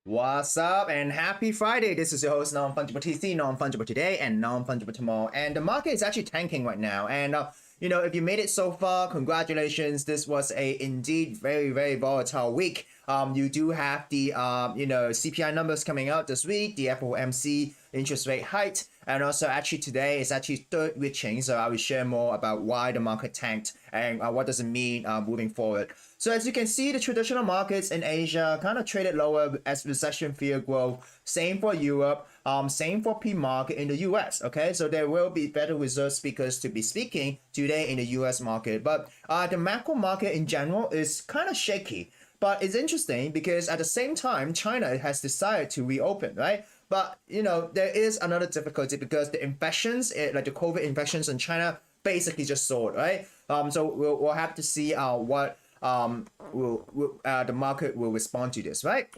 What's up and happy Friday. This is your host Non-Fungible TC, Non-Fungible today and Non-Fungible tomorrow. And the market is actually tanking right now. And if you made it so far, congratulations. This was a indeed very, very volatile week. You do have the CPI numbers coming out this week, the FOMC interest rate hike, and also actually today is actually third witching. So I will share more about why the market tanked and what does it mean moving forward. So as you can see, the traditional markets in Asia kind of traded lower as recession fear growth. Same for Europe. Same for pre-market in the US. Okay, so there will be Federal Reserve speakers to be speaking today in the US market, but the macro market in general is kind of shaky. But it's interesting because at the same time, China has decided to reopen, right? But there is another difficulty because the infections, like the COVID infections in China, basically just soared, right? So we'll have to see what the market will respond to this, right?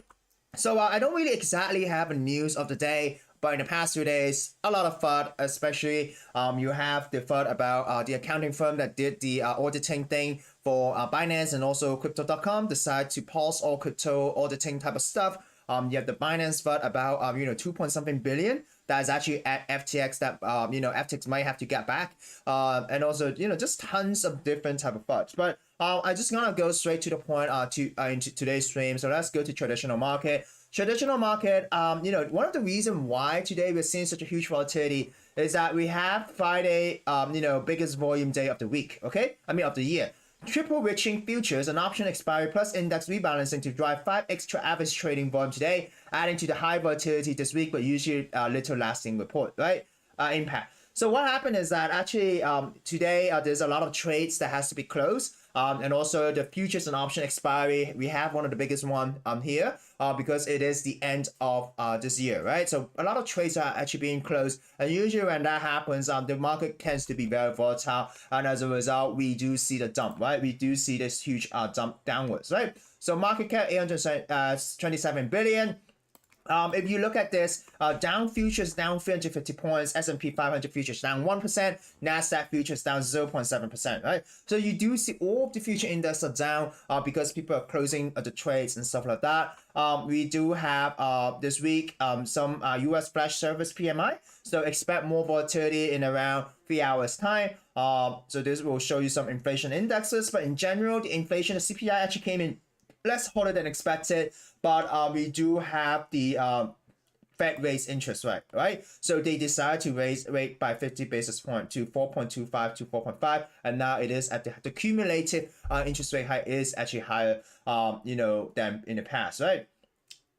So I don't really exactly have a news of the day, but in the past 2 days, a lot of FUD, especially you have the FUD about the accounting firm that did the auditing thing for Binance and also Crypto.com decide to pause all crypto auditing type of stuff. You have the Binance FUD about 2 point something billion that is actually at FTX that FTX might have to get back, and also just tons of different type of FUDs. But I just gonna go straight to the point into today's stream. So let's go to traditional market. Traditional market, one of the reasons why today we're seeing such a huge volatility is that we have Friday, biggest volume day of the week. Okay, of the year. Triple witching futures and option expiry plus index rebalancing to drive 5 extra average trading volume today, adding to the high volatility this week, but usually little lasting report, right? Impact. So what happened is that actually today there's a lot of trades that has to be closed. And also the futures and option expiry, we have one of the biggest one here because it is the end of this year, right? So a lot of trades are actually being closed, and usually when that happens, the market tends to be very volatile, and as a result, we do see the dump, right? We do see this huge dump downwards, right? So market cap 827 billion. If you look at this, down futures down 350 points, S&P 500 futures down 1%, Nasdaq futures down 0.7%, right? So you do see all of the future index are down because people are closing the trades and stuff like that. We do have this week some US flash service PMI, so expect more volatility in around 3 hours time. So this will show you some inflation indexes, but in general, the inflation, the CPI actually came in less hotter than expected, but we do have the Fed raise interest rate, right? So they decided to raise rate by 50 basis point to 4.25 to 4.5, and now it is at the cumulative interest rate hike is actually higher, than in the past, right?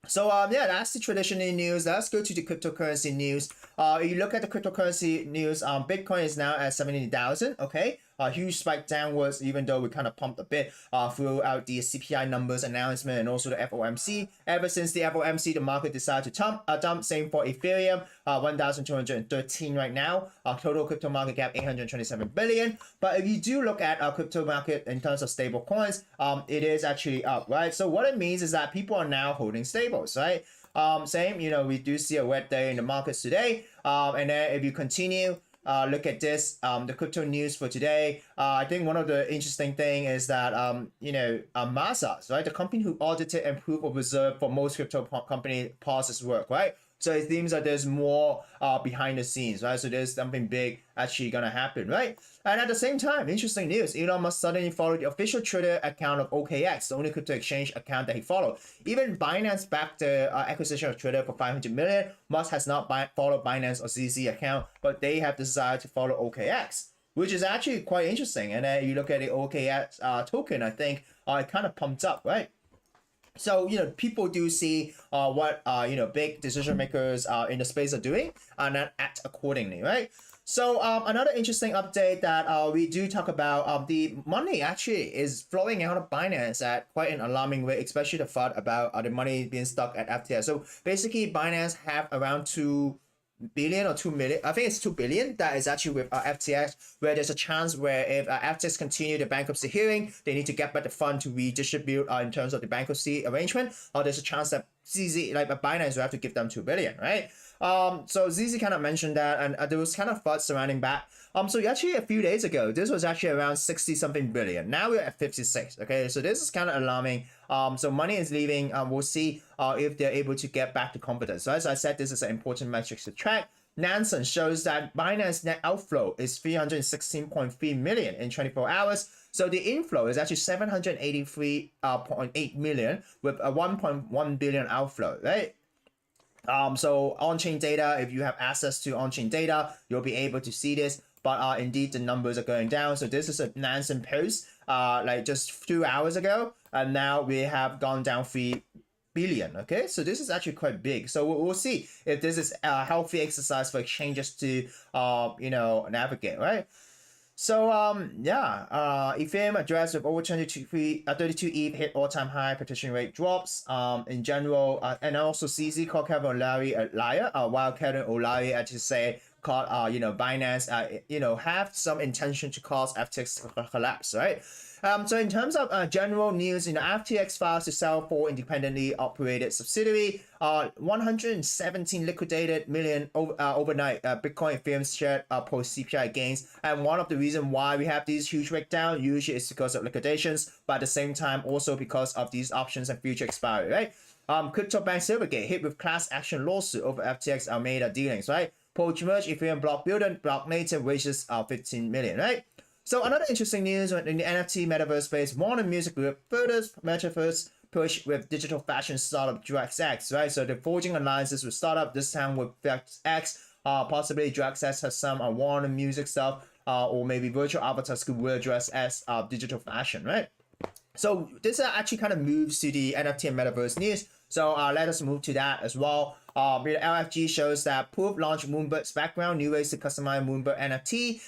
So that's the traditional news. Let's go to the cryptocurrency news. If you look at the cryptocurrency news, Bitcoin is now at 70,000. Okay, a huge spike downwards, even though we kind of pumped a bit throughout the CPI numbers announcement and also the FOMC. Ever since the FOMC, the market decided to dump. Same for Ethereum, 1,213 right now. Total crypto market cap 827 billion. But if you do look at our crypto market in terms of stable coins, it is actually up, right? So what it means is that people are now holding stables, right? Same, we do see a wet day in the markets today. And then if you continue, look at this, the crypto news for today. I think one of the interesting thing is that, Mazars, right? The company who audited and proof of reserve for most crypto company pauses work, right? So it seems that there's more behind the scenes, right? So there's something big actually gonna happen, right? And at the same time, interesting news, Elon Musk suddenly followed the official Twitter account of OKX, the only crypto exchange account that he followed. Even Binance backed the acquisition of Twitter for 500 million. Musk has not followed Binance or ZZ account, but they have decided to follow OKX, which is actually quite interesting. And then you look at the OKX token, I think it kind of pumped up, right? So, people do see what, big decision makers in the space are doing and then act accordingly, right? So, another interesting update that we do talk about, the money actually is flowing out of Binance at quite an alarming rate, especially the FUD about the money being stuck at FTX. So, basically, Binance have around 2 billion or 2 million, I think it's 2 billion that is actually with FTX, where there's a chance where if FTX continue the bankruptcy hearing, they need to get back the fund to redistribute in terms of the bankruptcy arrangement, or there's a chance that ZZ, like Binance, will have to give them 2 billion, right? So ZZ kind of mentioned that, and there was kind of thoughts surrounding that. So actually a few days ago, this was actually around 60 something billion. Now we're at 56. Okay, so this is kind of alarming. So money is leaving. We'll see if they're able to get back to confidence. So as I said, this is an important metric to track. Nansen shows that Binance net outflow is 316.3 million in 24 hours. So the inflow is actually 783.8 million with a 1.1 billion outflow, right? So on-chain data, if you have access to on-chain data, you'll be able to see this. But indeed, the numbers are going down. So this is a Nansen post, like just 2 hours ago, and now we have gone down 3 billion. Okay, so this is actually quite big. So we'll see if this is a healthy exercise for exchanges to navigate, right? So Ethereum addressed with over 32 ETH hit all-time high, petition rate drops in general, and also CZ called Kevin O'Leary a liar, while Kevin O'Leary actually say called Binance have some intention to cause FTX collapse, right? So in terms of general news, FTX files to sell 4 independently operated subsidiary, 117 liquidated million overnight Bitcoin Ethereum shared post CPI gains. And one of the reasons why we have these huge breakdown usually is because of liquidations, but at the same time also because of these options and future expiry, right? Crypto bank Silvergate hit with class action lawsuit over FTX Alameda dealings, right? Post-merge Ethereum block builder, block native raises 15 million, right? So another interesting news in the NFT metaverse space, Warner Music Group furthers metaverse push with digital fashion startup DrexX, right? So they're forging alliances with startup, this time with DrexX. Possibly DrexX has some Warner Music stuff, or maybe virtual avatars could wear dress as digital fashion, right? So this actually kind of moves to the NFT and metaverse news. So let us move to that as well. The LFG shows that Proof launched Moonbird's background, new ways to customize Moonbird NFT.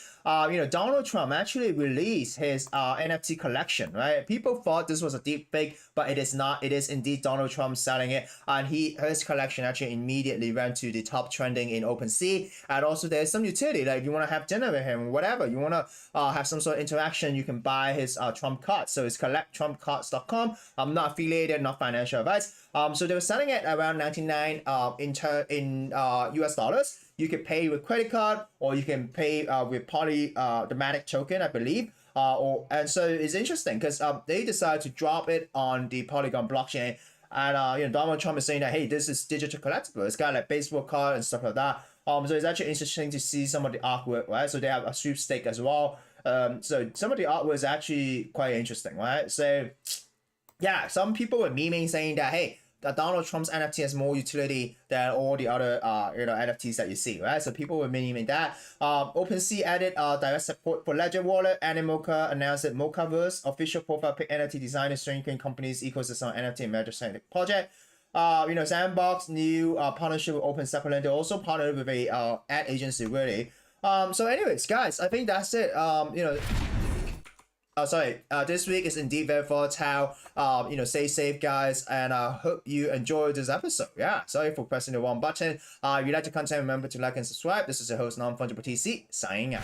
Donald Trump actually released his NFT collection, right? People thought this was a deep fake, but it is not. It is indeed Donald Trump selling it, and his collection actually immediately ran to the top trending in OpenSea. And also there's some utility, like if you want to have dinner with him, whatever, you want to have some sort of interaction, you can buy his Trump cards. So it's collecttrumpcards.com. I'm not affiliated, not financial advice. So they were selling it around 99 in US dollars. You can pay with credit card, or you can pay with Polymatic token, I believe. And so it's interesting because they decided to drop it on the Polygon blockchain. And Donald Trump is saying that, hey, this is digital collectible. It's got like baseball card and stuff like that. So it's actually interesting to see some of the artwork, right? So they have a sweepstake as well. So some of the artwork is actually quite interesting, right? So yeah, some people were memeing saying that, hey, Donald Trump's NFT has more utility than all the other NFTs that you see, right? So people were memeing that. OpenSea added direct support for Ledger Wallet. Animoca announced that Mochaverse, official profile pic NFT designer, strengthening companies ecosystem NFT and major project. Sandbox new partnership with Open Zeppelin. They also partnered with a ad agency, really. So anyways, guys, I think that's it. This week is indeed very volatile. Stay safe, guys, and I hope you enjoyed this episode. Yeah, sorry for pressing the wrong button. If you like the content, remember to like and subscribe. This is your host, Non-Fungible TC, signing out.